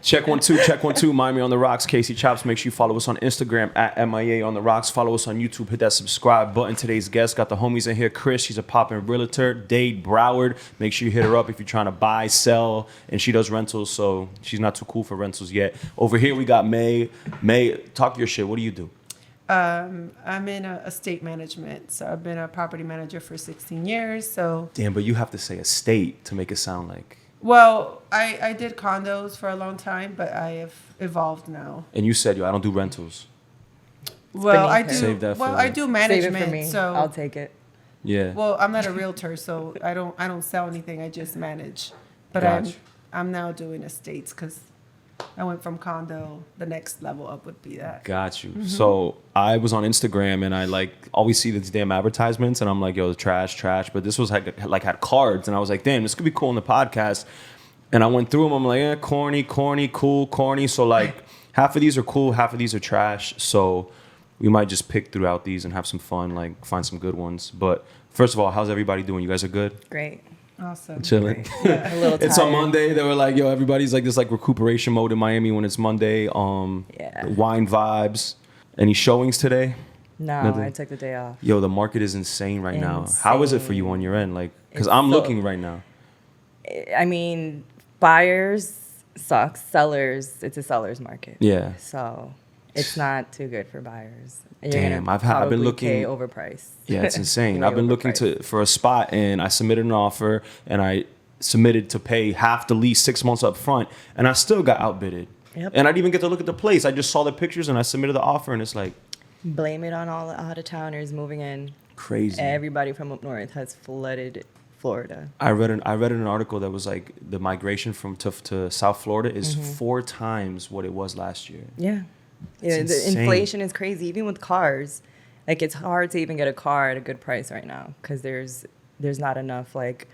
Check 1 2, check 1 2. Miami on the Rocks, Casey Chopz. Make sure you follow us on Instagram at MIA on the Rocks. Follow us on YouTube. Hit that subscribe button. Today's guest got the homies in here. Chris, she's a poppin' realtor. Dade Broward. Make sure you hit her up if you're trying to buy, sell, and she does rentals. So she's not too cool for rentals yet. Over here we got May. May, talk your shit. What do you do? I'm in estate management, so I've been a property manager for 16 years. So Damn, but you have to say estate to make it sound like. well, I did condos for a long time, but I have evolved now. And you said, yo, I don't do rentals. Well, I beneath do. Save that for Well, I do Save management. it for me. So I'll take it. Yeah. well, I'm not a realtor, so I don't sell anything. I just manage. But Gotcha. I'm now doing estates because I went from condo. The next level up would be that. Got you. So I was on Instagram and I like always see these damn advertisements and I'm like, yo, trash. But this was like had cards and I was like, damn, this could be cool in the podcast. And I went through them. I'm like, corny, cool, corny. So like half of these are cool, half of these are trash. So we might just pick throughout these and have some fun, like find some good ones. But first of all, how's everybody doing? You guys are good? Great. Awesome. Chilling. A little tired. It's on Monday. They were like, yo, everybody's like this like recuperation mode in Miami when it's Monday. Yeah. Wine vibes. Any showings today? No, Nothing. I took the day off. Yo, the market is insane right now. How is it for you on your end? Like, because I'm looking right now. I mean, buyers sucks. Sellers, it's a seller's market. Yeah. So it's not too good for buyers. And Damn, gonna I've been probably looking- pay overpriced. Yeah, it's insane. Way I've been looking overpriced. for a spot and I submitted an offer and I submitted to pay half the lease 6 months up front and I still got outbidded. Yep. And I didn't even get to look at the place. I just saw the pictures and I submitted the offer and it's like Blame it on all the out-of-towners moving in. crazy. Everybody from up north has flooded Florida. I read an article that was like the migration from to South Florida is 4 times what it was last year. Yeah. It's Yeah, the insane. inflation is crazy. Even with cars, like it's hard to even get a car at a good price right now because there's not enough like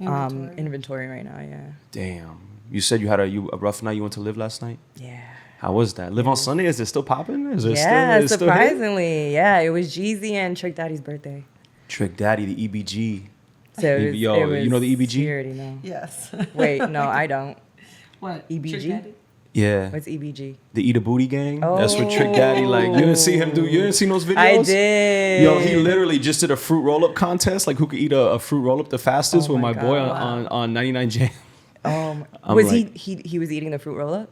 inventory right now. Yeah. Damn. You said you had a rough night. You went to live last night. Yeah. How was that? Live on Sunday? Is it still popping? Is it Yeah, still hitting? surprisingly. Yeah, it was Jeezy and Trick Daddy's birthday. Trick Daddy, the EBG. So it was, Yo, it was, you know the EBG? You already know. Yes. Wait, no, I don't. What? EBG? Trick Daddy? Yeah. What's EBG? The Eat a Booty Gang. That's what Trick Daddy like. You didn't see him do. You didn't see those videos? I did. Yo, he literally just did a fruit roll up contest, like who could eat a fruit roll up the fastest Oh with my my boy God. on 99 Jam. Was like- he was eating the fruit roll up?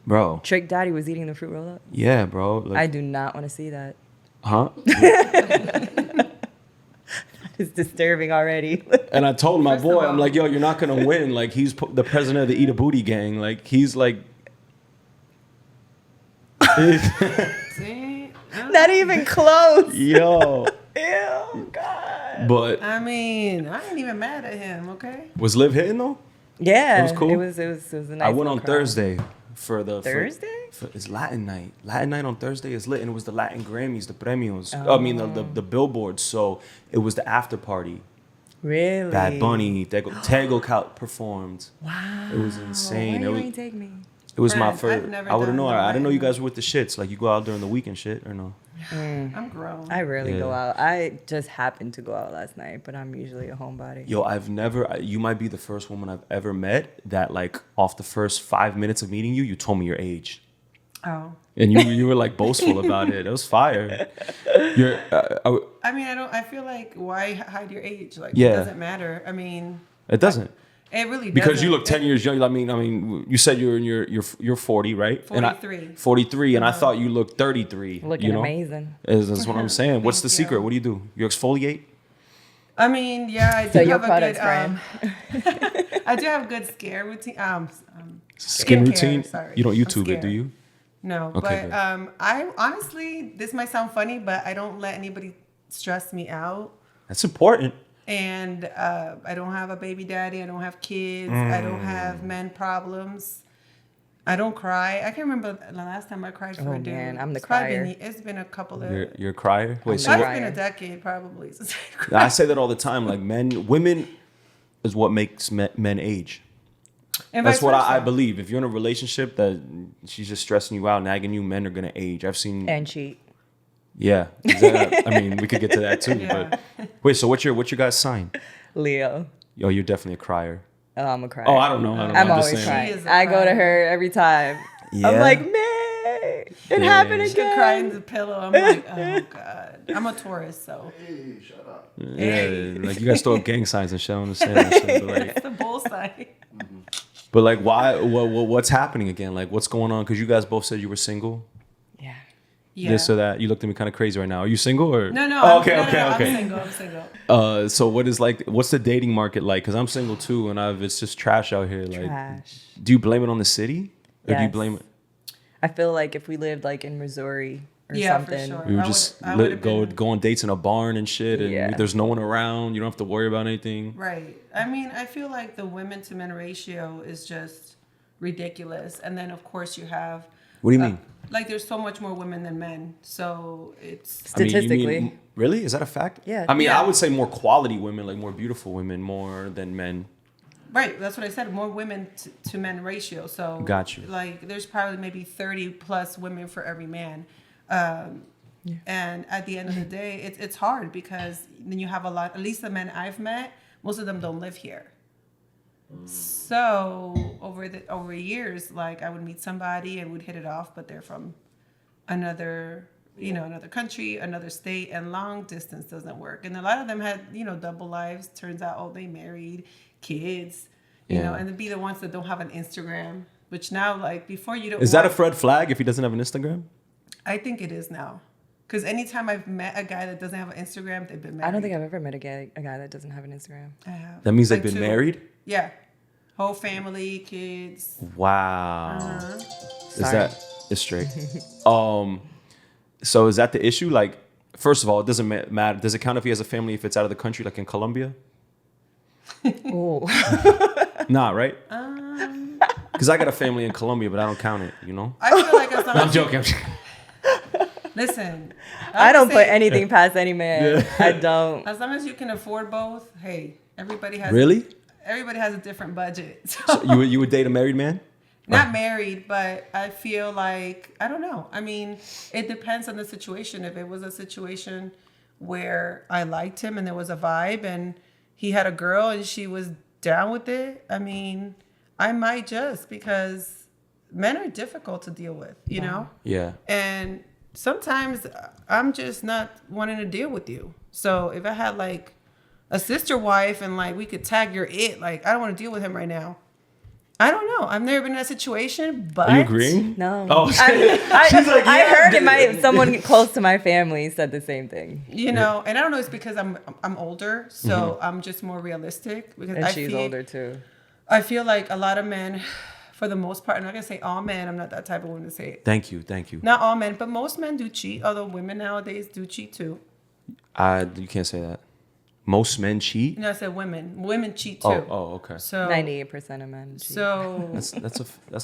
Bro. Trick Daddy was eating the fruit roll up? Yeah, bro. Like, I do not want to see that. huh? It's disturbing already. And I told my First boy, of I'm all- like, yo, you're not gonna win. Like he's the president of the Eat a Booty Gang. Like he's like. See? Not even close. Yo. Ew, God. But I mean, I ain't even mad at him, okay? was Liv hitting though? Yeah, It was cool? It was a nice. I went little on crowd. Thursday for the Thursday? it's Latin night. Latin night on Thursday is lit, and it was the Latin Grammys, the premios. Oh. I mean the billboards. So it was the after party. Really? Bad Bunny, Tego Cal performed. Wow. It was insane. Why It you was ain't take me? it was my Friends, I've first. never I wouldn't done know. no I didn't know you Latin. guys were with the shits. Like you go out during the week and shit, or no? I'm grown. I rarely go Yeah. out. I just happened to go out last night, but I'm usually a homebody. Yo, I've never. You might be the first woman I've ever met that, like, off the first 5 minutes of meeting you, you told me your age, Oh. and you were like boastful about it. It was fire. You're. I mean, I feel like why hide your age? Like Yeah. it doesn't matter. I mean, It doesn't. it really Because doesn't. you look 10 years young. I mean, you said you're in you're 40, right? 43. And 43, and I thought you looked 33. Looking you know? amazing. That's what I'm saying. What's the Thank secret? you. What do you do? You exfoliate? I mean, yeah, I do So your have a products good. brand. I do have good scare routine. Skin skincare, routine? sorry. You don't I'm YouTube it, do scared. you? No, Okay, but good. I honestly, this might sound funny, but I don't let anybody stress me out. That's important. And I don't have a baby daddy. I don't have kids. I don't have men problems. I don't cry. I can't remember the last time I cried for Oh, a dude. man, I'm the It's probably crier. It's been a couple of. You're a crier. Wait, I'm so the It's what, crier. been a decade probably since I cried. I say that all the time. Like women is what makes men age. And That's vice what I versa. believe. If you're in a relationship that she's just stressing you out, nagging you, men are gonna age. I've seen. And cheat. Yeah, I mean, we could get to that too. Yeah. But wait, so what's your guys' sign? Leo. Yo, you're definitely a crier. Oh, I'm gonna cry. Oh, I don't know. I'm just always saying. She crying. is a I go to crier. her every time. Yeah. I'm like, man, it happened She could cry in again. the pillow. I'm like, oh God. I'm a Taurus, so Hey, shut up. Yeah, like you guys throw up gang signs and shit. I don't understand that shit. But like, it's the bull sign. but like, why? What's happening again? Like, what's going on? Because you guys both said you were single. Yeah. Yeah. This or that. You looked at me kind of crazy right now. Are you single or? No, no. Oh, okay, no, okay, no, okay. I'm single. So what is like? What's the dating market like? Because I'm single too, and it's just trash out here. Like, Trash. do you blame it on the city, or do you Yes. blame it? I feel like if we lived like in Missouri or Yeah, for something, sure. We would I just would- I would've been- go on dates in a barn and shit, and Yeah. there's no one around. You don't have to worry about anything. Right. I mean, I feel like the women to men ratio is just ridiculous. And then, of course, you have. What do you mean? Like, there's so much more women than men. So it's. I mean, you statistically. mean- really? Is that a fact? Yeah. I mean, Yeah. I would say more quality women, like more beautiful women, more than men. Right. That's what I said. More women to men ratio. So. Got you. Like, there's probably maybe 30 plus women for every man. And at the end of the day, it's hard because then you have a lot, at least the men I've met, most of them don't live here. So over years, like I would meet somebody and would hit it off, but they're from another country, another state, and long distance doesn't work. And a lot of them had, double lives. Turns out, oh, they married, kids, Yeah. and to be the ones that don't have an Instagram, which now, like before you don't. Is that a red flag if he doesn't have an Instagram? I think it is now. Because anytime I've met a guy that doesn't have an Instagram, they've been married. I don't think I've ever met a guy that doesn't have an Instagram. I have. That means they've Like been two. married. Yeah. Whole family, kids. Wow. Is Sorry. that it's straight? So is that the issue? Like, first of all, it doesn't matter. Does it count if he has a family if it's out of the country, like in Colombia? Oh, Nah, right? Because I got a family in Colombia, but I don't count it. I feel like as long as I'm joking. listen, I don't would put say, anything past any man. I don't. As long as you can afford both, hey, everybody has Really? Everybody has a different budget. So, So you would date a married man? not married, but I feel like I don't know. I mean, it depends on the situation. If it was a situation where I liked him and there was a vibe and he had a girl and she was down with it, I mean, I might just because men are difficult to deal with, you know? Yeah. And sometimes I'm just not wanting to deal with you. So if I had like a sister wife and like we could tag your it, like I don't want to deal with him right now. I don't know. I've never been in that situation, but Are you agreeing? No. Oh, I she's like, I yeah, heard dude. someone close to my family said the same thing. you know, and I don't know. It's because I'm older, so I'm just more realistic. Because And I she's feel, older too. I feel like a lot of men, for the most part, I'm not gonna say all men. I'm not that type of woman to say it. Thank you. Not all men, but most men do cheat. Although women nowadays do cheat too. You can't say that. Most men cheat. You know, I said women. Women cheat too. Oh, okay. So 98% of men cheat. So That's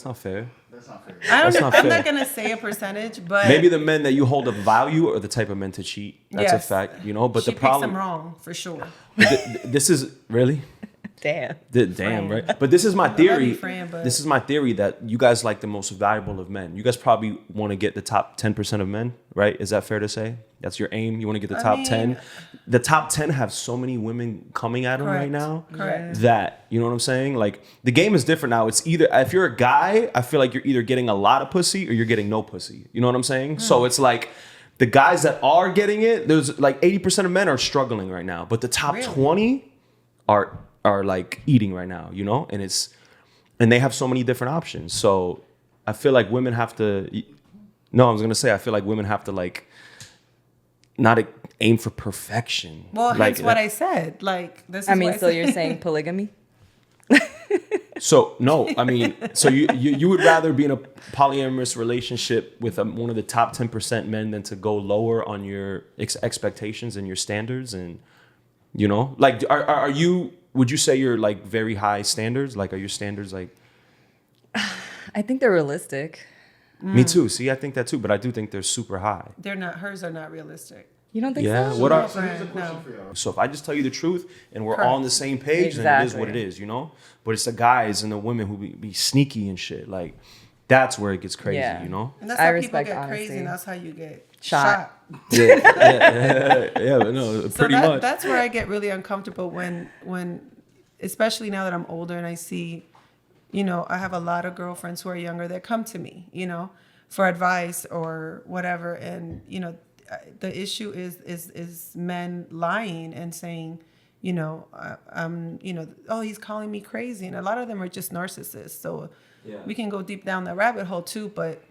not fair. That's not fair. That's not I'm fair. not gonna say a percentage, but Maybe the men that you hold up value are the type of men to cheat. That's a Yes. fact, But she the problem, picks them wrong for sure. this is really. Damn. Damn, right? But this is my love you, theory. Fran, but- This is my theory that you guys like the most valuable of men. You guys probably want to get the top 10% of men, right? Is that fair to say? That's your aim. You want to get the top 10. The top 10 have so many women coming at them right Correct. now. Correct. That, you know what I'm saying? Like the game is different now. It's either if you're a guy, I feel like you're either getting a lot of pussy or you're getting no pussy. You know what I'm saying? So it's like the guys that are getting it, there's like 80% of men are struggling right now, but the top Really? 20 are like eating right now, and they have so many different options. So I feel like women have to. No, I was gonna say I feel like women have to like not aim for perfection. Well, like, that's what I said. Like this is I mean, what so said. you're saying polygamy? So no, I mean, so you would rather be in a polyamorous relationship with one of the top 10% men than to go lower on your expectations and your standards, and like are you? Would you say you're like very high standards? Like, are your standards like? I think they're realistic. Me too. See, I think that too, but I do think they're super high. They're not. Hers are not realistic. You don't think Yeah. so? What are? So here's a No. question for y'all. So if I just tell you the truth and we're all on the same page, then it is what it Exactly. is, But it's the guys and the women who be sneaky and shit. Like, that's where it gets crazy, Yeah. And that's I how people respect get crazy, honesty. and that's how you get Shot. Yeah, but no, So pretty much. that's where I get really uncomfortable when especially now that I'm older and I see, I have a lot of girlfriends who are younger that come to me, for advice or whatever. And, the issue is men lying and saying, oh, he's calling me crazy. And a lot of them are just narcissists. So we can go deep down that rabbit hole too. But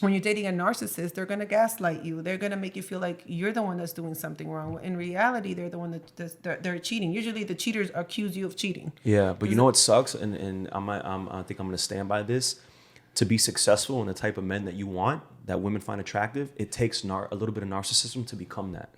when you're dating a narcissist, they're going to gaslight you. They're going to make you feel like you're the one that's doing something wrong. In reality, they're the one they're cheating. Usually the cheaters accuse you of cheating. Yeah, but you know what sucks? And I think I'm going to stand by this. To be successful in the type of men that you want, that women find attractive, it takes a little bit of narcissism to become that.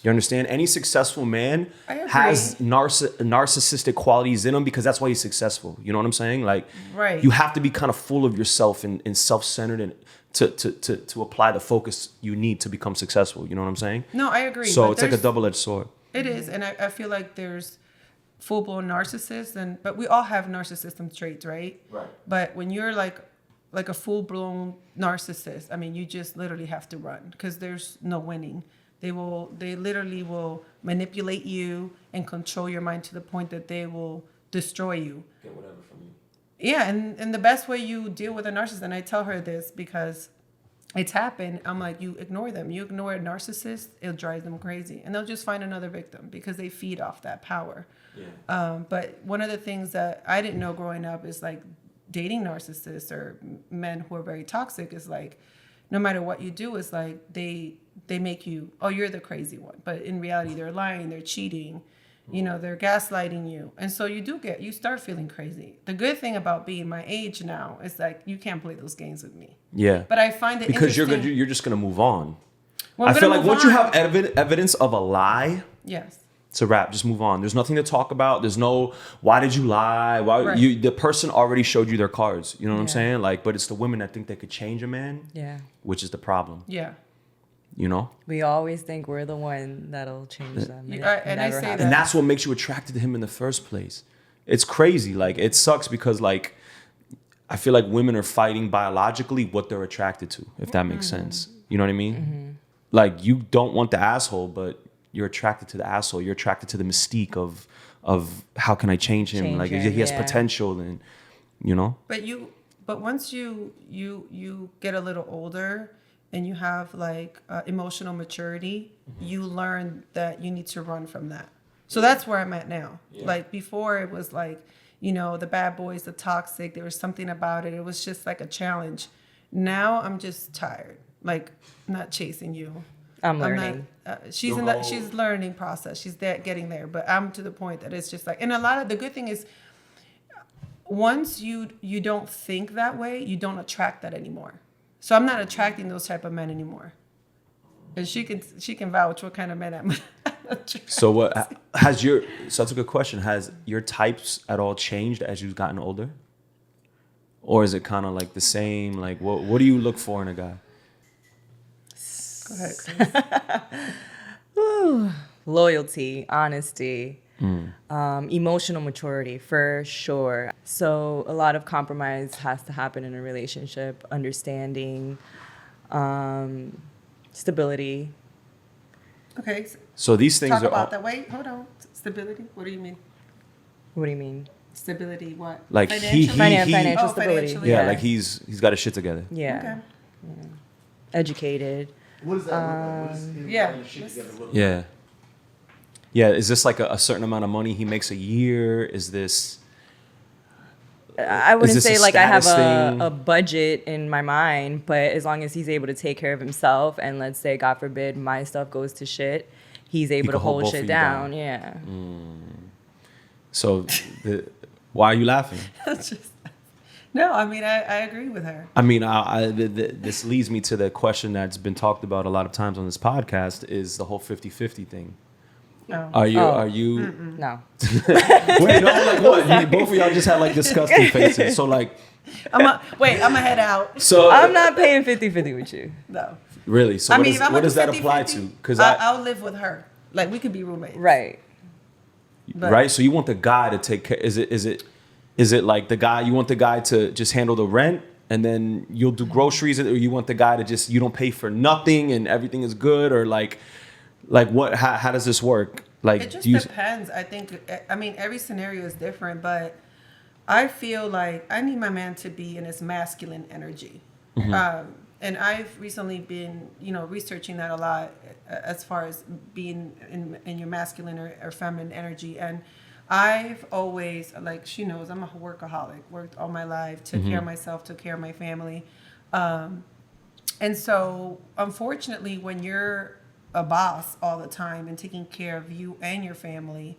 You understand? Any successful man has narcissistic qualities in him because that's why he's successful. You know what I'm saying? Like, right. You have to be kind of full of yourself and self-centered and to apply the focus you need to become successful. You know what I'm saying? No, I agree. So it's like a double-edged sword. It is. And I feel like there's full-blown narcissists, but we all have narcissism traits, right? Right. But when you're like a full-blown narcissist, I mean, you just literally have to run because there's no winning. They literally will manipulate you and control your mind to the point that they will destroy you. Get whatever from you. Yeah, and the best way you deal with a narcissist, and I tell her this because it's happened, I'm like, you ignore them. You ignore a narcissist, it'll drive them crazy. And they'll just find another victim because they feed off that power. Yeah. But one of the things that I didn't know growing up is like dating narcissists or men who are very toxic is like, no matter what you do, is like they make you, oh, you're the crazy one. But in reality, they're lying, they're cheating, they're gaslighting you. And so you start feeling crazy. The good thing about being my age now is like, you can't play those games with me. Yeah. But I find it because interesting. you're just going to move on. Well, I feel like once you have evidence of a lie, yes, it's a wrap. Just move on. There's nothing to talk about. There's no, why did you lie? Why the person already showed you their cards. You know what I'm saying? Like, but it's the women that think they could change a man. Yeah. Which is the problem. Yeah. We always think we're the one that'll change them. And I say that. And that's what makes you attracted to him in the first place. It's crazy. Like, it sucks because, like, I feel like women are fighting biologically what they're attracted to, if that makes sense. You know what I mean? Mm-hmm. Like, you don't want the asshole, but you're attracted to the asshole. You're attracted to the mystique of how can I change him? Like, he has potential, and But once you get a little older and you have like emotional maturity, you learn that you need to run from that. So that's where I'm at now. Yeah. Like before, it was like, the bad boys, the toxic. There was something about it. It was just like a challenge. Now I'm just tired. Like, not chasing you. I'm learning. She's learning process. She's getting there, but I'm to the point that it's just like, and the good thing is, once you don't think that way, you don't attract that anymore. So I'm not attracting those type of men anymore. And she can vouch what kind of men I'm attracting. So so that's a good question. Has your types at all changed as you've gotten older? Or is it kind of like the same? Like, what do you look for in a guy? Go ahead, Chris. Loyalty, honesty, emotional maturity, for sure. So a lot of compromise has to happen in a relationship. Understanding, stability. Okay. So these things talk are about that. Wait, hold on. Stability. What do you mean? What do you mean? Stability. What? Like financial stability. Yeah, like he's got his shit together. Yeah. Okay. Yeah. Educated. What does that look like? Yeah. Yeah. Is this like a certain amount of money he makes a year? Is this? I wouldn't say like I have thing? a budget in my mind, but as long as he's able to take care of himself, and let's say, God forbid, my stuff goes to shit, he's able to hold shit down. Yeah. So, why are you laughing? No, I mean, I agree with her. I mean, this leads me to the question that's been talked about a lot of times on this podcast, is the whole 50-50 thing. Oh. Are you? No. Wait, no, like what? Both of y'all just had like disgusting faces. So like, I'm gonna head out. So I'm not paying 50-50 with you. No. Really? So what does that 50-50, apply to? Because I'll live with her. Like, we could be roommates. Right. But, right. So you want the guy to take care? Is it like the guy? You want the guy to just handle the rent, and then you'll do groceries, or you want the guy to just, you don't pay for nothing and everything is good, or like, Like what? How does this work? Like It just do you, depends. I mean, every scenario is different, but I feel like I need my man to be in his masculine energy. And I've recently been, researching that a lot as far as being in your masculine or feminine energy. And I've always, like she knows, I'm a workaholic, worked all my life, took care of myself, took care of my family. And so, unfortunately, when you're a boss all the time and taking care of you and your family,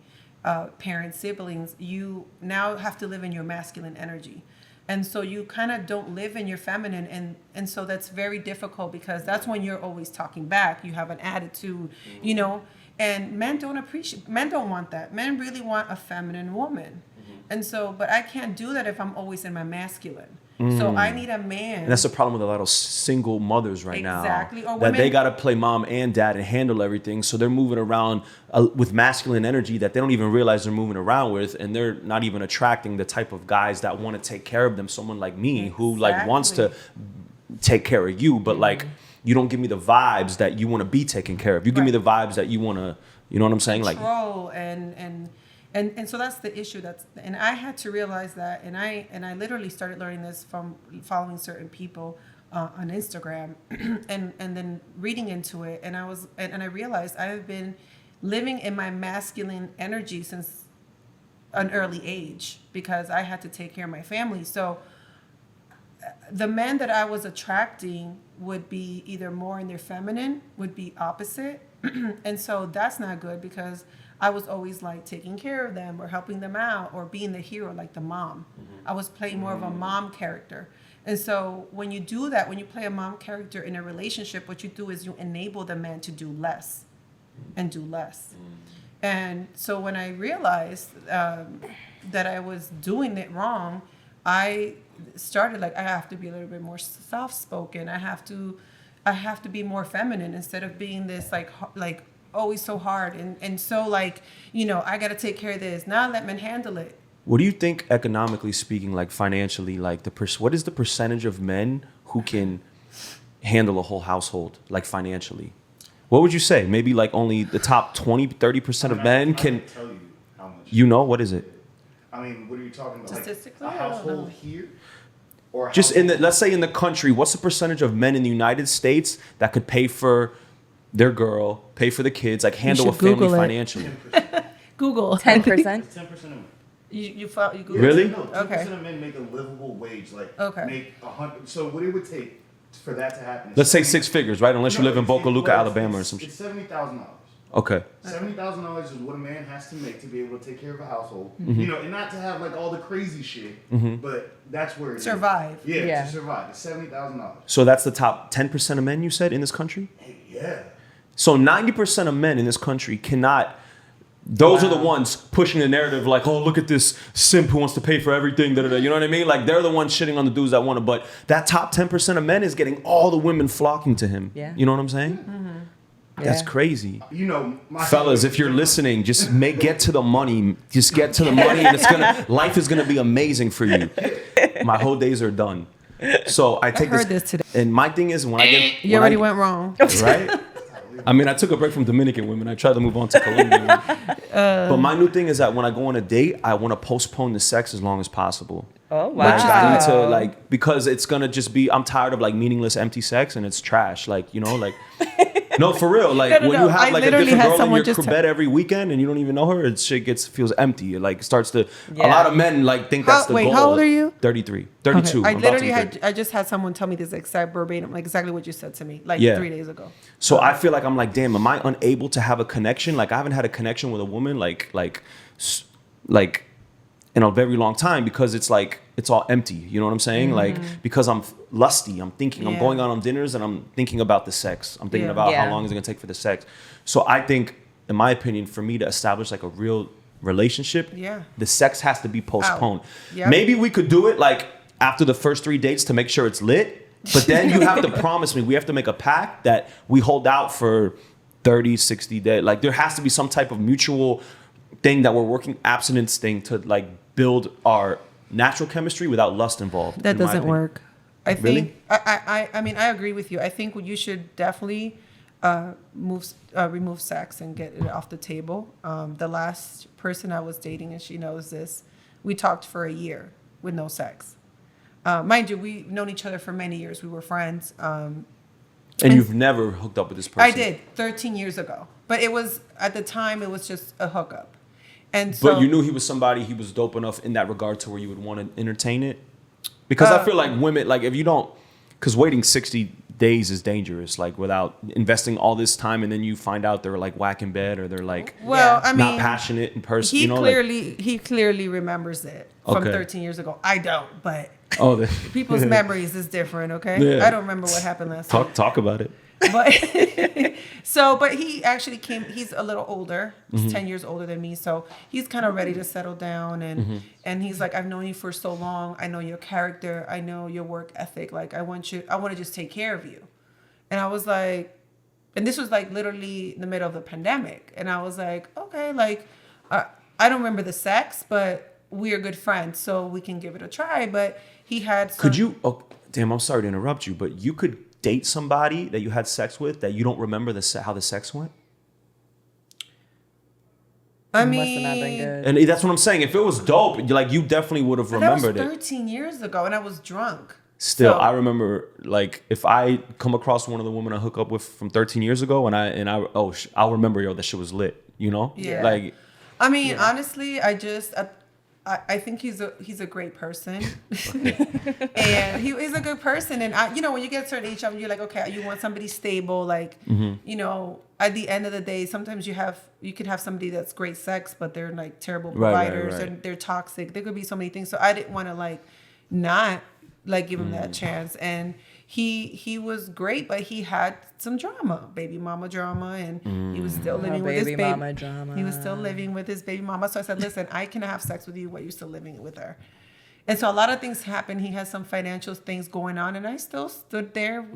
parents, siblings, you now have to live in your masculine energy. And so you kind of don't live in your feminine. And so that's very difficult because that's when you're always talking back. You have an attitude, and men don't want that. Men really want a feminine woman. And so, but I can't do that if I'm always in my masculine. So I need a man. and that's the problem with a lot of single mothers right Exactly. now. Or That they women- got to play mom and dad and handle everything. So they're moving around with masculine energy that they don't even realize they're moving around with. And they're not even attracting the type of guys that want to take care of them. Someone like me who like wants to take care of you, but like you don't give me the vibes that you want to be taken care of. You give me the vibes that you want to, you know what I'm saying? Like Control and so that's the issue. And I had to realize that, and I literally started learning this from following certain people on Instagram, and then reading into it, and I realized I have been living in my masculine energy since an early age because I had to take care of my family. So the men that I was attracting would be either more in their feminine, would be opposite, and so that's not good because I was always like taking care of them or helping them out or being the hero, like the mom. I was playing more of a mom character. And so when you do that, when you play a mom character in a relationship, what you do is you enable the man to do less and do less. And so when I realized that I was doing it wrong, I started like, I have to be a little bit more soft-spoken. I have to be more feminine instead of being this like always so hard and so like, I got to take care of this. Now let men handle it. what do you think economically speaking, like financially, like what is the percentage of men who can handle a whole household, like financially? What would you say? Maybe like only the top 20, 30% of men can, tell you how much. what is it? I mean, what are you talking about? Statistically, Like I a don't household know. here? Or a Just household- let's say in the country, what's the percentage of men in the United States that could pay for their girl, pay for the kids, like handle a should family Google it. financially? Google 10%. 10% of men. You Google Really? No, 10% Okay. of men make a livable wage. Like, Okay. make 100. So what it would take for that to happen is Let's say 6 figures, right? Unless you live in Boca Luca, well, Alabama or some shit. It's $70,000. Okay. $70,000 is what a man has to make to be able to take care of a household. Mm-hmm. And not to have like all the crazy shit, but that's where it is. Survive. Yeah, Yeah. to survive. It's $70,000. So that's the top 10% of men you said in this country? Hey, yeah. So 90% of men in this country cannot. Those are the ones pushing the narrative like, oh, look at this simp who wants to pay for everything. Da, da, da. You know what I mean? Like they're the ones shitting on the dudes that want to. But that top 10% of men is getting all the women flocking to him. Yeah. You know what I'm saying? That's Yeah. crazy. My Fellas, if you're listening, just get to the money. Just get to the money, and life is gonna be amazing for you. My whole days are done. So I take heard this today. And my thing is when I get You already went wrong. right? I mean, I took a break from Dominican women. I tried to move on to Colombian women. But my new thing is that when I go on a date, I want to postpone the sex as long as possible. Oh, wow. Like, I need to because it's gonna just be. I'm tired of like meaningless, empty sex, and it's trash. Like no, for real. Like No, when you have I like a literally different had girl in someone your just bed every weekend, and you don't even know her, feels empty. It like starts to. A Yeah. lot of men like think that's the goal. How old are you? 33, 32. I I'm about to literally be 30. I just had someone tell me this exact verbatim, like exactly what you said to me, like Yeah. 3 days ago. So I feel like I'm like, damn, am I unable to have a connection? Like I haven't had a connection with a woman like in a very long time because it's like it's all empty. You know what I'm saying? Like because I'm lusty, I'm thinking, I'm Yeah. going out on dinners and I'm thinking about the sex. I'm thinking Yeah. about how Yeah. long is it gonna take for the sex. So I think, in my opinion, for me to establish like a real relationship, Yeah. the sex has to be postponed. Yep. Maybe we could do it like after the first 3 dates to make sure it's lit. But then you have to promise me, we have to make a pact that we hold out for 30, 60 days. Like there has to be some type of mutual thing that we're working, abstinence thing to like build our natural chemistry without lust involved. That in my doesn't opinion. work. I Really? think I mean I agree with you. I think you should definitely remove sex and get it off the table. The last person I was dating, and she knows this, we talked for a year with no sex. Mind you, we've known each other for many years. We were friends. And you've never hooked up with this person? I did 13 years ago, but it was at the time it was just a hookup. And so, but you knew he was somebody, he was dope enough in that regard to where you would want to entertain it? Because I feel like women, like if you don't, because waiting 60 days is dangerous, like without investing all this time, and then you find out they're like whack in bed or they're like not passionate in person. He clearly remembers it from 13 years ago. I don't, but people's memories is different. Okay, I don't remember what happened last week. Talk about it. But but he actually came. He's a little older. He's 10 years older than me, so he's kind of ready to settle down. And he's like, I've known you for so long. I know your character. I know your work ethic. Like, I want to just take care of you. And I was like, and this was like literally in the middle of the pandemic. And I was like, okay, like I don't remember the sex, but we are good friends, so we can give it a try. But he had. Could you? Oh, damn, I'm sorry to interrupt you, but you could date somebody that you had sex with that you don't remember how the sex went? I Must have not been good. And that's what I'm saying. If it was dope, like you definitely would have remembered it. That was 13 years ago, and I was drunk. Still, I remember, like, if I come across one of the women I hook up with from 13 years ago, I'll remember, that shit was lit. You know? Yeah. Like, I mean, honestly, I think he's a great person, and he's a good person. And when you get a certain age, you're like, okay, you want somebody stable. Like, at the end of the day, sometimes you could have somebody that's great sex, but they're like terrible providers and they're toxic. There could be so many things. So I didn't want to like not like give him that chance. And he was great, but he had some drama, baby mama drama, and he was still living with his baby mama drama. He was still living with his baby mama. So I said, listen, I can have sex with you while you're still living with her. And so a lot of things happened. He has some financial things going on, and I still stood there,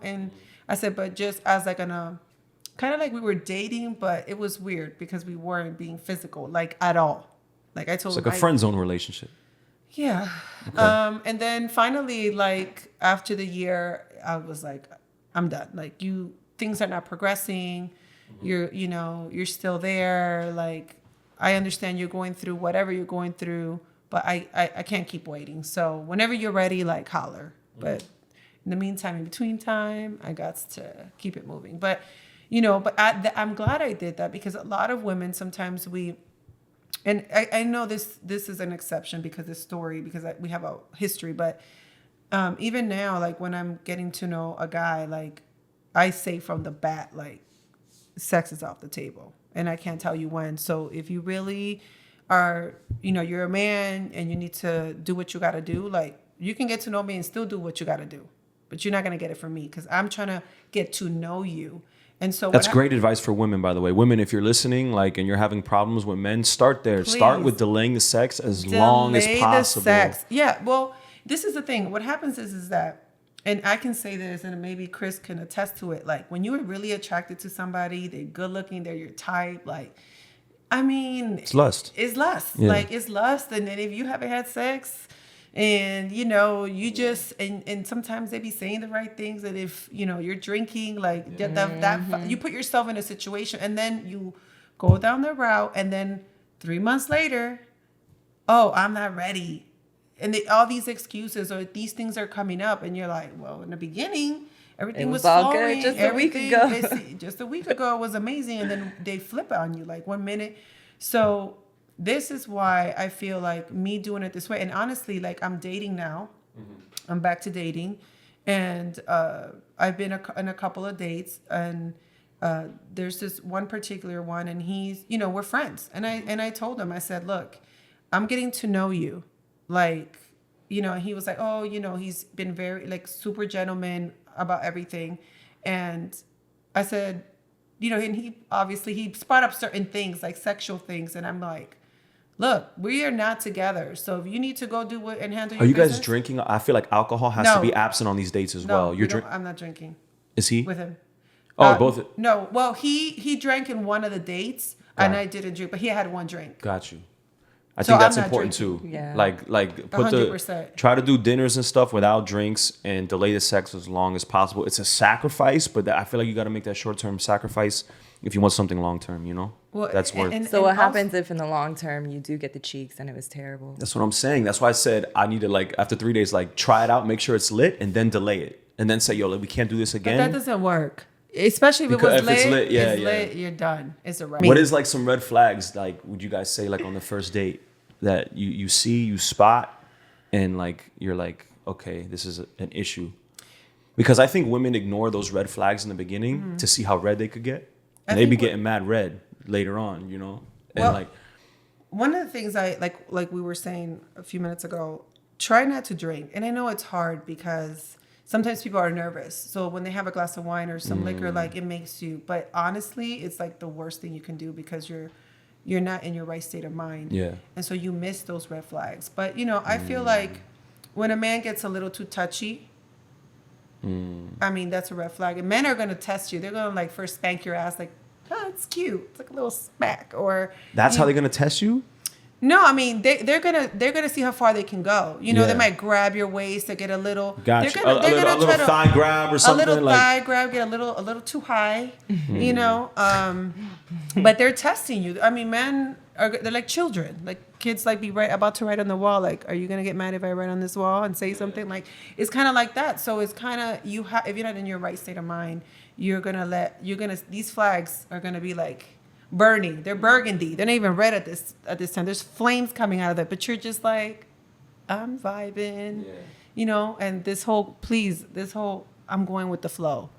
and I said, but just as like kind of like we were dating, but it was weird because we weren't being physical, like at all. Like I told him, it's like a friend zone relationship. Yeah. Okay. And then finally, like after the year, I was like, I'm done. Like things are not progressing. You're still there. Like, I understand you're going through whatever you're going through, but I can't keep waiting. So whenever you're ready, like holler. But in the meantime, in between time, I got to keep it moving. But, I'm glad I did that, because a lot of women, sometimes and I know this is an exception because we have a history, but even now, like when I'm getting to know a guy, like I say from the bat, like sex is off the table, and I can't tell you when. So if you really are, you're a man and you need to do what you got to do, like you can get to know me and still do what you got to do, but you're not going to get it from me because I'm trying to get to know you. And so that's great advice for women, by the way. Women, if you're listening, like, and you're having problems with men, start there. Please. Start with delaying the sex as long as possible. Sex. Yeah. Well, this is the thing. What happens is that, and I can say this, and maybe Chris can attest to it. Like when you are really attracted to somebody, they're good looking, they're your type. Like, I mean, it's lust. It's lust. Yeah. Like it's lust. And then if you haven't had sex, and you just and sometimes they be saying the right things, that if you're drinking, like you put yourself in a situation, and then you go down the route, and then 3 months later, I'm not ready, and all these excuses or these things are coming up, and you're like, well, in the beginning everything was all flowing, good just a week ago. Just a week ago it was amazing, and then they flip on you like 1 minute. So this is why I feel like me doing it this way. And honestly, like I'm dating now. I'm back to dating. And I've been in a couple of dates. And there's this one particular one. And he's, we're friends. And I told him, I said, look, I'm getting to know you. Like, he was like, oh, he's been very like super gentleman about everything. And I said, and he brought up certain things like sexual things. And I'm like, look, we are not together. So if you need to go do it and handle your business. Are you guys drinking? I feel like alcohol has to be absent on these dates as well. I'm not drinking. Is he? With him. Oh, both? No. Well, he drank in one of the dates, and I didn't drink, but he had one drink. Got you. I So think that's I'm not important drinking. too. Yeah. Like put 100%. try to do dinners and stuff without drinks and delay the sex as long as possible. It's a sacrifice, but I feel like you got to make that short term sacrifice if you want something long term. You know, Well, that's worth. So what also- happens if in the long term you do get the cheeks and it was terrible? That's what I'm saying. That's why I said I need to like after 3 days, like try it out, make sure it's lit, and then delay it, and then say, yo, like, we can't do this But again. that doesn't work. Especially if Because it was if it's lit, lit, yeah, it's yeah. lit, you're done. It's a wrap. What is like some red flags? Like, would you guys say like on the first date that you see, you spot, and like you're like, okay, this is an issue? Because I think women ignore those red flags in the beginning to see how red they could get, and they be getting mad red later on, you know. And Well, like, one of the things I like we were saying a few minutes ago, try not to drink. And I know it's hard because sometimes people are nervous. So when they have a glass of wine or some liquor, like it makes you, but honestly, it's like the worst thing you can do because you're not in your right state of mind. Yeah. And so you miss those red flags. But you know, I feel like when a man gets a little too touchy, I mean, that's a red flag. And men are going to test you. They're going to like first spank your ass like, oh, it's cute. It's like a little smack. Or that's how they're gonna test you. no, I mean they're gonna see how far they can go. You know, Yeah. they might grab your waist to get a little. Gotcha. They're gonna a little try to thigh grab or a something. little like, thigh grab, get a little too high. You know, but they're testing you. I mean, men they're like children. Like kids, like be about to write on the wall. Like, are you gonna get mad if I write on this wall and say something? Like, it's kind of like that. So it's kind of if you're not in your right state of mind, these flags are gonna be like burning. They're burgundy. They're not even red at this time. There's flames coming out of it, but you're just like, I'm vibing, you know. And this whole I'm going with the flow.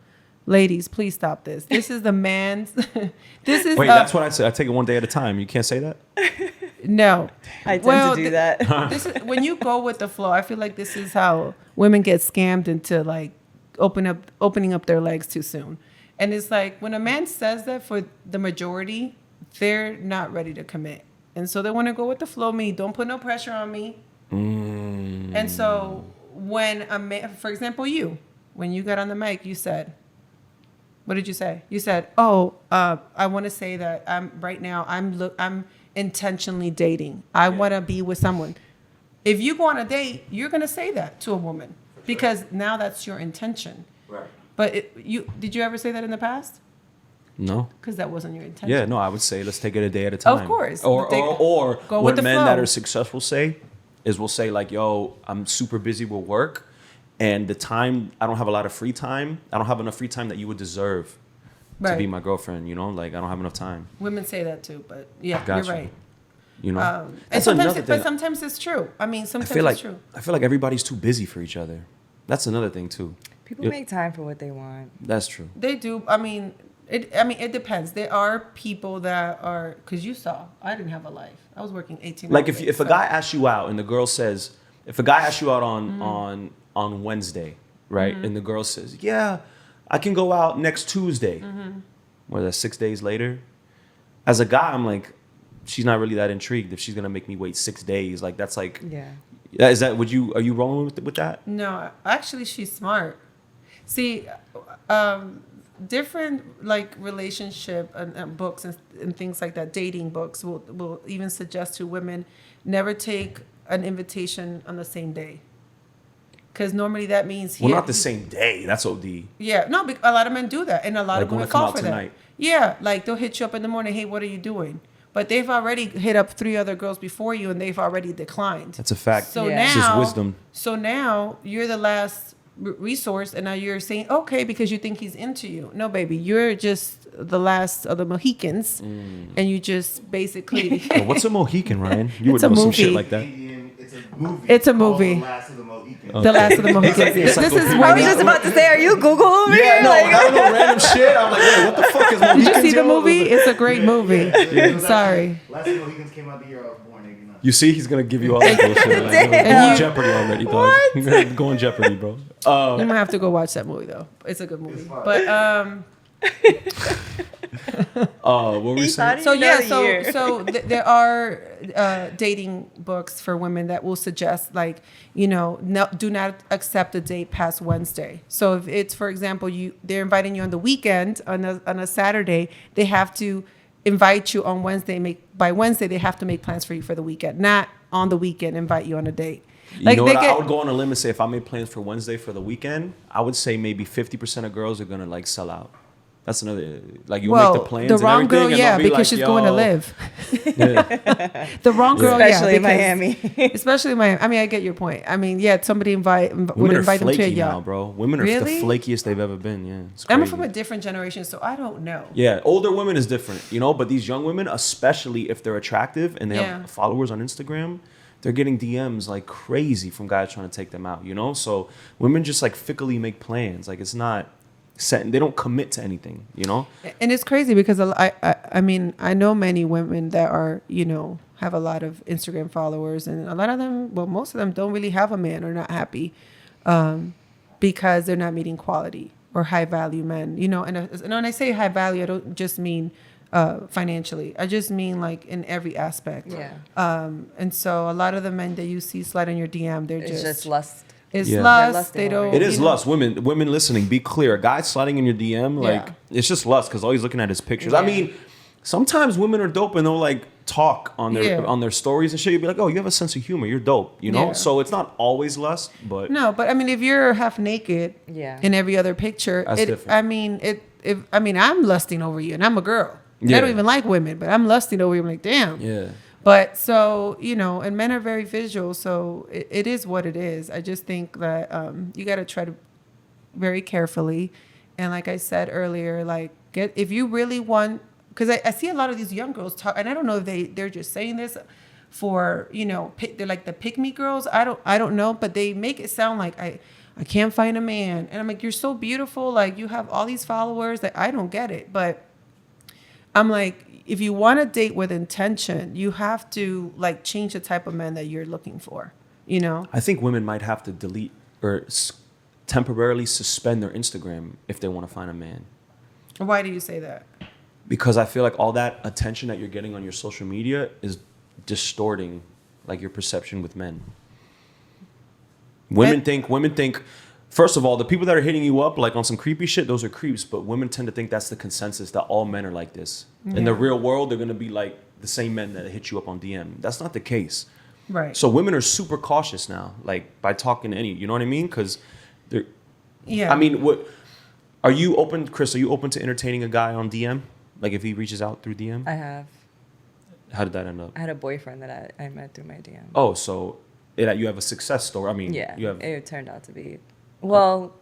Ladies, please stop this. This is the man's. This is wait, that's what I say. I take it one day at a time. You can't say that. no. I tend to do that. This is when you go with the flow. I feel like this is how women get scammed into like opening up their legs too soon. And it's like when a man says that, for the majority, they're not ready to commit. And so they want to go with the flow. Don't put no pressure on me. And so when a man, for example, when you got on the mic, you said, what did you say? You said, I want to say that I'm intentionally dating. I want to be with someone. If you go on a date, you're going to say that to a woman because now that's your intention. Right. But did you ever say that in the past? No. Because that wasn't your intention. Yeah, no, I would say let's take it a day at a time. Of course. Or Go with what the men flow. that are successful say is we'll say like, yo, I'm super busy with work and the time, I don't have a lot of free time. I don't have enough free time that you would deserve to be my girlfriend, you know? Like, I don't have enough time. Women say that too, but yeah, Gotcha. you're right. You know? And That's sometimes, another thing. but sometimes it's true. I mean, sometimes I feel it's like true. I feel like everybody's too busy for each other. That's another thing too. People make time for what they want. That's true. They do. I mean, it depends. There are people that are, because you saw, I didn't have a life. I was working 18 Like hours. if a guy asks you out and the girl says, if a guy asks you out on Wednesday, right? And the girl says, yeah, I can go out next Tuesday. Well, that's 6 days later. As a guy, I'm like, she's not really that intrigued if she's gonna make me wait 6 days. Like that's like, Yeah. is that are you rolling with that? No, actually, she's smart. See, different like relationship and books and things like that, dating books will even suggest to women never take an invitation on the same day. Because normally that means Well, not the same day. That's OD. Yeah, no, a lot of men do that, and a lot Like, of women wanna come fall out for tonight. that. Yeah, like they'll hit you up in the morning. Hey, what are you doing? But they've already hit up 3 other girls before you, and they've already declined. That's a fact. So Yeah. now, It's just wisdom. So now you're the last resource, and now you're saying okay because you think he's into you. No, baby, you're just the last of the Mohicans, and you just basically. Yo, what's a Mohican, Ryan? You It's would a know some shit movie. like that. It's a movie. It's a called movie. The Last of the Mohicans. The last of the Mohicans. like the This is encyclopedia. I was when just about to say, are you Google over Yeah, here? no, Like- I don't know random shit. I'm like, wait, what the fuck is Mohicans? Did you see the yo? movie? It's a great movie. It was Sorry. actually- Last of the Mohicans came out the year I was born, nigga. No. You see, he's gonna give you all that bullshit. Like, go And on you- Jeopardy already, dog. Go on Jeopardy, bro. You might have to go watch that movie though. It's a good movie. fine. But What were we He saying? thought so You know yeah, the so year. so there are dating books for women that will suggest like, you know, no, do not accept a date past Wednesday. So if it's, for example, they're inviting you on the weekend on a Saturday, they have to invite you on Wednesday, by Wednesday they have to make plans for you for the weekend, not on the weekend invite you on a date. You know what? I would go on a limb and say if I made plans for Wednesday for the weekend, I would say maybe 50% of girls are gonna like sell out. That's another, like, you make the plans the and wrong everything, girl, and yeah, they'll be because like, she's yo. going to live. Yeah. The wrong girl, Especially yeah, in Miami. especially in Miami. I mean, I get your point. I mean, yeah, somebody would Women are invite them to a flaky yacht. now, bro. Women are Really? the flakiest they've ever been. Yeah, it's I'm crazy. from a different generation, so I don't know. Yeah, older women is different, you know, but these young women, especially if they're attractive and they Yeah. have followers on Instagram, they're getting DMs like crazy from guys trying to take them out, you know? So women just like fickly make plans. Like it's not set, they don't commit to anything, you know? And it's crazy because I mean, I know many women that are, you know, have a lot of Instagram followers, and a lot of them, well, most of them don't really have a man or not happy because they're not meeting quality or high value men, you know. And when I say high value, I don't just mean financially. I just mean like in every aspect. Yeah. And so a lot of the men that you see slide on your DM, they're It's just lust. it's Yeah. They're lust. lusting They over don't. It is you know, lust. Women listening, be clear. A guy sliding in your DM, like, Yeah. it's just lust because all he's looking at is pictures. I Yeah. mean, sometimes women are dope and they'll like talk on their stories and shit. You'll be like, oh, you have a sense of humor. You're dope, you know? Yeah. So it's not always lust, but No, but I mean, if you're half naked Yeah. in every other picture, That's different. I mean, I'm lusting over you, and I'm a girl. And I don't Yeah. even like women, but I'm lusting over you. I'm like, damn. yeah. But so, you know, and men are very visual, so it is what it is. I just think that you got to tread very carefully. And like I said earlier, like if you really want, because I see a lot of these young girls talk, and I don't know if they're just saying this for, you know, they're like the pick me girls. I don't know, but they make it sound like I can't find a man. And I'm like, you're so beautiful. Like you have all these followers. Like I don't get it. But I'm like, if you want to date with intention, you have to like change the type of man that you're looking for, you know? I think women might have to delete or temporarily suspend their Instagram if they want to find a man. Why do you say that? Because I feel like all that attention that you're getting on your social media is distorting like your perception with men. Women think, first of all, the people that are hitting you up like on some creepy shit, those are creeps, but women tend to think that's the consensus, that all men are like this. In the real world, they're going to be like the same men that hit you up on DM. That's not the case. Right. So women are super cautious now, like by talking to any, you know what I mean? Because they're, Yeah. I mean, what are you open, Chris? Are you open to entertaining a guy on DM? Like if he reaches out through DM? I have. How did that end up? I had a boyfriend that I met through my DM. Oh, so you have a success story. I mean, Yeah, you have, it turned out to be, well,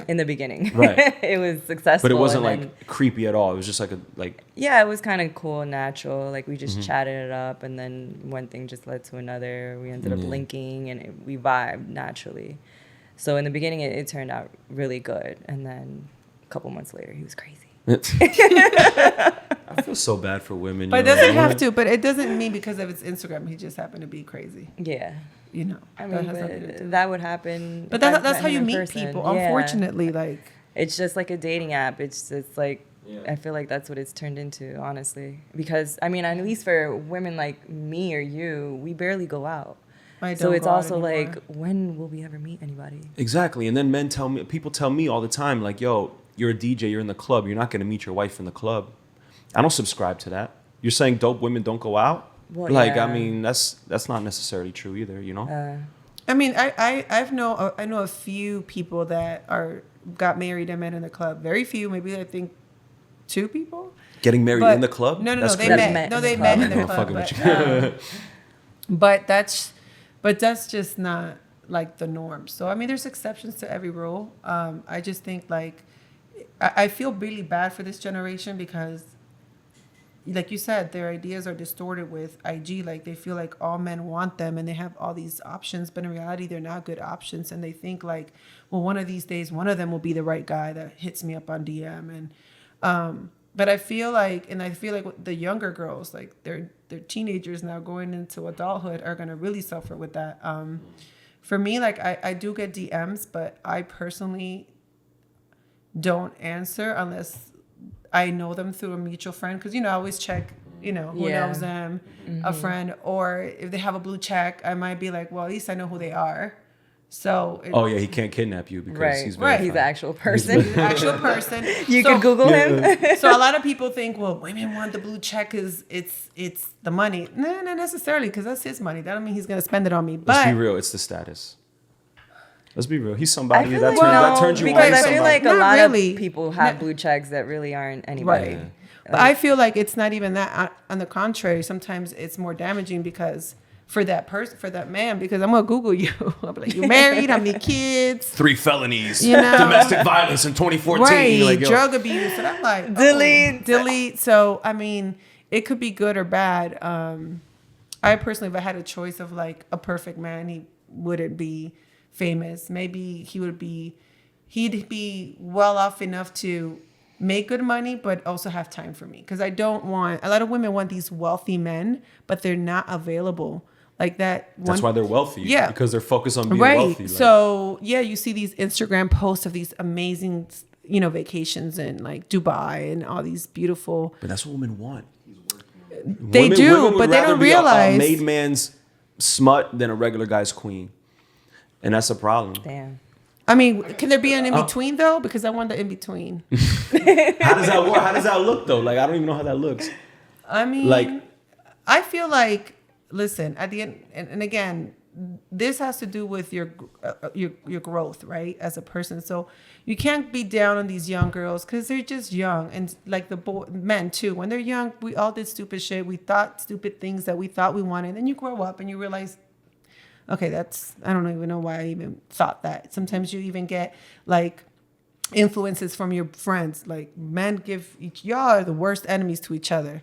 in the beginning, Right. it was successful. but it wasn't and like creepy at all. It was just like yeah, it was kind of cool and natural. Like we just Mm-hmm. chatted it up, and then one thing just led to another. We ended up linking, and we vibed naturally. So in the beginning, it turned out really good, and then a couple months later, he was crazy. I feel so bad for women. but it you know? doesn't have to, but it doesn't mean because of its Instagram, he just happened to be crazy, Yeah, you know? I That mean, has nothing to do. but that would happen. But if I that's met how him you in meet person. people, Yeah. unfortunately, like. It's just like a dating app. It's like, Yeah. I feel like that's what it's turned into, honestly. Because, I mean, at least for women like me or you, we barely go out. I So don't it's go out also anymore. like, when will we ever meet anybody? Exactly. And then people tell me all the time, like, yo, you're a DJ, you're in the club, you're not going to meet your wife in the club. I don't subscribe to that. You're saying dope women don't go out? Well, like, yeah. I mean, that's not necessarily true either, you know? I mean, I know a few people that got married and met in the club. Very few, maybe I think 2 people. Getting married But- in the club? No, That's they crazy. met. Met They in the met club. in the I'm club. fucking with But that's just not like the norm. So I mean, there's exceptions to every rule. I just think like I feel really bad for this generation because, like you said, their ideas are distorted with IG. Like they feel like all men want them and they have all these options, but in reality, they're not good options. And they think like, well, one of these days, one of them will be the right guy that hits me up on DM. And but I feel like the younger girls, like they're teenagers now going into adulthood, are gonna really suffer with that. For me, like I do get DMs, but I personally don't answer unless I know them through a mutual friend. Because, I always check, who Yeah. knows them, a friend. Or if they have a blue check, I might be like, well, at least I know who they are. So Oh yeah, he can't kidnap you because Right. he's He's an verified. actual person. the actual person. You So- could Google him. So a lot of people think, well, women want the blue check because it's the money. No, not necessarily, because that's his money. That don't mean he's gonna spend it on me. Let's But be real, it's the status. Let's be real. He's somebody I feel that, like that turns you on. because He's I feel somebody. like a Not lot really. of people have blue checks that really aren't anybody. right. But I feel like it's not even that. On the contrary, sometimes it's more damaging because for that person, for that man, because I'm gonna Google you. I'll be like, you married? How many kids? 3 felonies, You know? domestic violence in 2014. Right, Like, yo, drug abuse, and I'm like, delete. So I mean, it could be good or bad. I personally, if I had a choice of like a perfect man, he wouldn't be famous. Maybe he'd be well off enough to make good money, but also have time for me. Because I don't want, a lot of women want these wealthy men, but they're not available. Like that. that's why they're wealthy. Yeah. Because they're focused on being Right. wealthy. Like, So yeah, you see these Instagram posts of these amazing, vacations in like Dubai and all these beautiful. but that's what women want. They do, would but they rather don't be realize. a made man's smut than a regular guy's queen. And that's a problem. Damn. I mean, can there be an in between though? Because I want the in between. How does that work? How does that look though? Like, I don't even know how that looks. I mean, Like- I feel like, listen, at the end, and again, this has to do with your growth, right, as a person. So you can't be down on these young girls because they're just young, and like the men too. When they're young, we all did stupid shit. We thought stupid things that we thought we wanted. Then you grow up and you realize, okay, I don't even know why I even thought that. Sometimes you even get like influences from your friends. Like men y'all are the worst enemies to each other.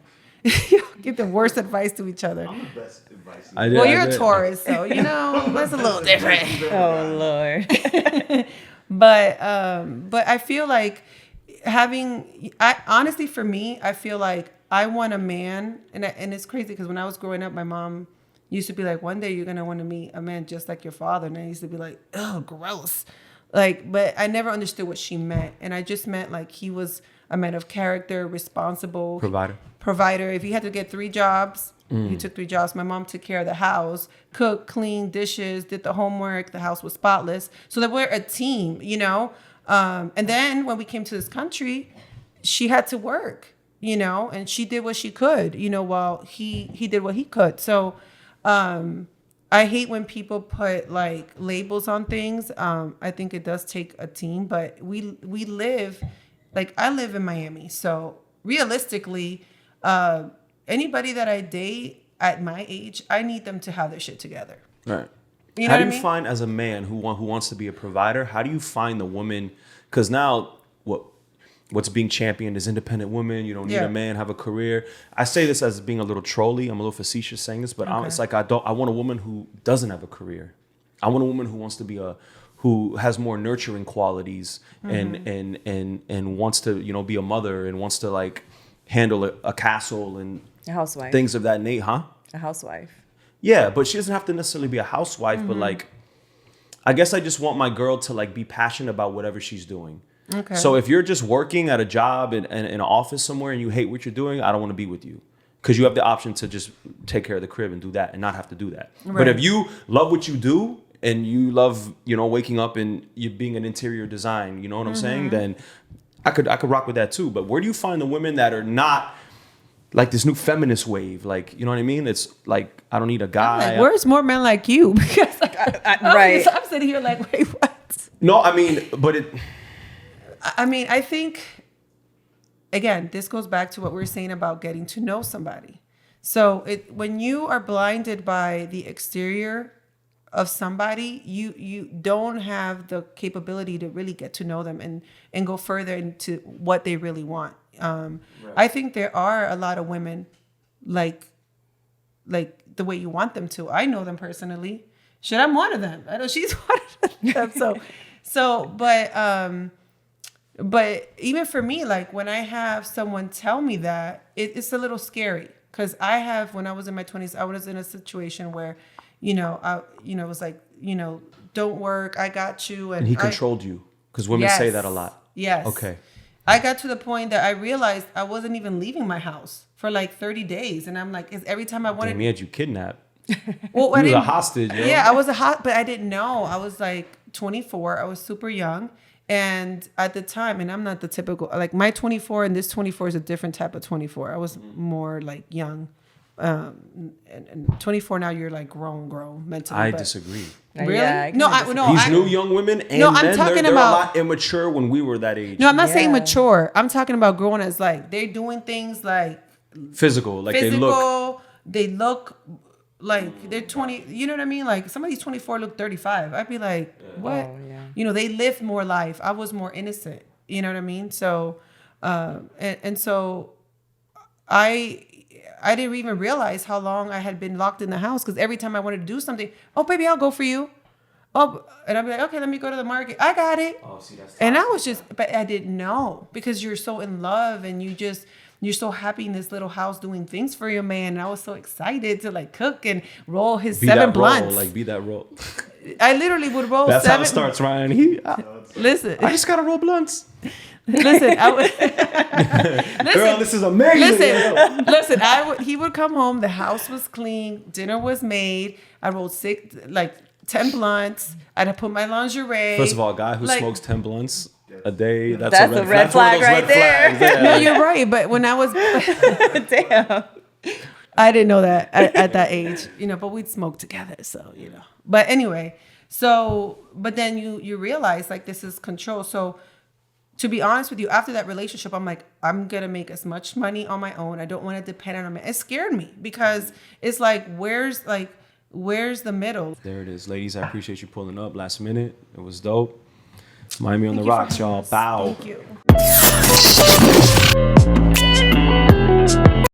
Give the worst advice to each other. I'm the best advice. Well, you're a Taurus, so that's a little different. Oh Lord. But I feel like honestly for me, I feel like I want a man, and it's crazy because when I was growing up, my mom used to be like, one day you're gonna want to meet a man just like your father, and I used to be like, oh, gross. Like, but I never understood what she meant, and I just meant like he was a man of character, responsible, provider. If he had to get 3 jobs, he took 3 jobs. My mom took care of the house, cooked, cleaned, dishes, did the homework. The house was spotless. So that we're a team, And then when we came to this country, she had to work, and she did what she could, while he did what he could. So I hate when people put like labels on things. I think it does take a team, but we live, like I live in Miami. So realistically, anybody that I date at my age, I need them to have their shit together. Right. You know how what do I you mean? find, as a man who wants to be a provider, how do you find the woman? Because now what's being championed is independent women. You don't need a man, have a career. I say this as being a little trolly. I'm a little facetious saying this, but it's like I want a woman who doesn't have a career. I want a woman who wants to be who has more nurturing qualities and wants to be a mother and wants to like handle a castle and A housewife. things of that nature, huh? A housewife. Yeah, but she doesn't have to necessarily be a housewife, but like, I guess I just want my girl to like be passionate about whatever she's doing. Okay. So if you're just working at a job in an office somewhere and you hate what you're doing, I don't want to be with you. Because you have the option to just take care of the crib and do that and not have to do that. Right. But if you love what you do and you love, waking up and you being an interior design, you know what I'm saying? Then I could rock with that too. But where do you find the women that are not like this new feminist wave? Like, you know what I mean? It's like, I don't need a guy. Like, where's more men like you? Because right. I'm sitting here like, wait, what? No, I mean, but I think, again, this goes back to what we were saying about getting to know somebody. So when you are blinded by the exterior of somebody, you don't have the capability to really get to know them and go further into what they really want. Right. I think there are a lot of women like the way you want them to. I know them personally. Shit, I'm one of them. I know she's one of them. But even for me, like when I have someone tell me that, it's a little scary because when I was in my 20s, I was in a situation where, it was like, don't work, I got you. And he controlled you because women say that a lot. Yes. Okay. I got to the point that I realized I wasn't even leaving my house for like 30 days. And I'm like, every time I wanted... Damn, he had you kidnapped. Well, You was a hostage, yo. Yeah, I was but I didn't know. I was like 24. I was super young. And at the time, and I'm not the typical, like my 24 and this 24 is a different type of 24. I was more like young. And 24 now, you're like grown mentally. I disagree. Really? Yeah, These new young women and No, I'm men, talking they're a about- lot immature when we were that age. No, I'm not saying Yeah. mature. I'm talking about growing as like they're doing things like Physical, like they look. They look like they're 20. You know what I mean? Like some of these 24 look 35. I'd be like, what? Oh, yeah. You know, they lived more life. I was more innocent. You know what I mean? So, and so I didn't even realize how long I had been locked in the house because every time I wanted to do something, oh baby, I'll go for you. Oh, and I'd be like, okay, let me go to the market. I got it. Oh, see, that's And I was but I didn't know because you're so in love and you're so happy in this little house doing things for your man. And I was so excited to like cook and roll his be 7 that blunts. role, like be that role. I literally would roll That's 7. how it starts, Ryan. Listen, I just gotta roll blunts. listen. I would, Girl, this is amazing. listen. He would come home. The house was clean. Dinner was made. I rolled 10 blunts. I'd put my lingerie. First of all, a guy who Like- smokes 10 blunts a day, that's That's a red That's one of flag those right red there. flags. Yeah, No, like- you're right. But when I was, Damn. I didn't know that at that age, you know, but we'd smoke together. So, you know, but anyway, but then you realize like this is control. So to be honest with you, after that relationship, I'm like, I'm going to make as much money on my own. I don't want to depend on a man. It scared me because it's like, where's the middle? There it is. Ladies, I appreciate you pulling up last minute. It was dope. Miami on the Thank you for rocks, having y'all. us. Bow. Thank you.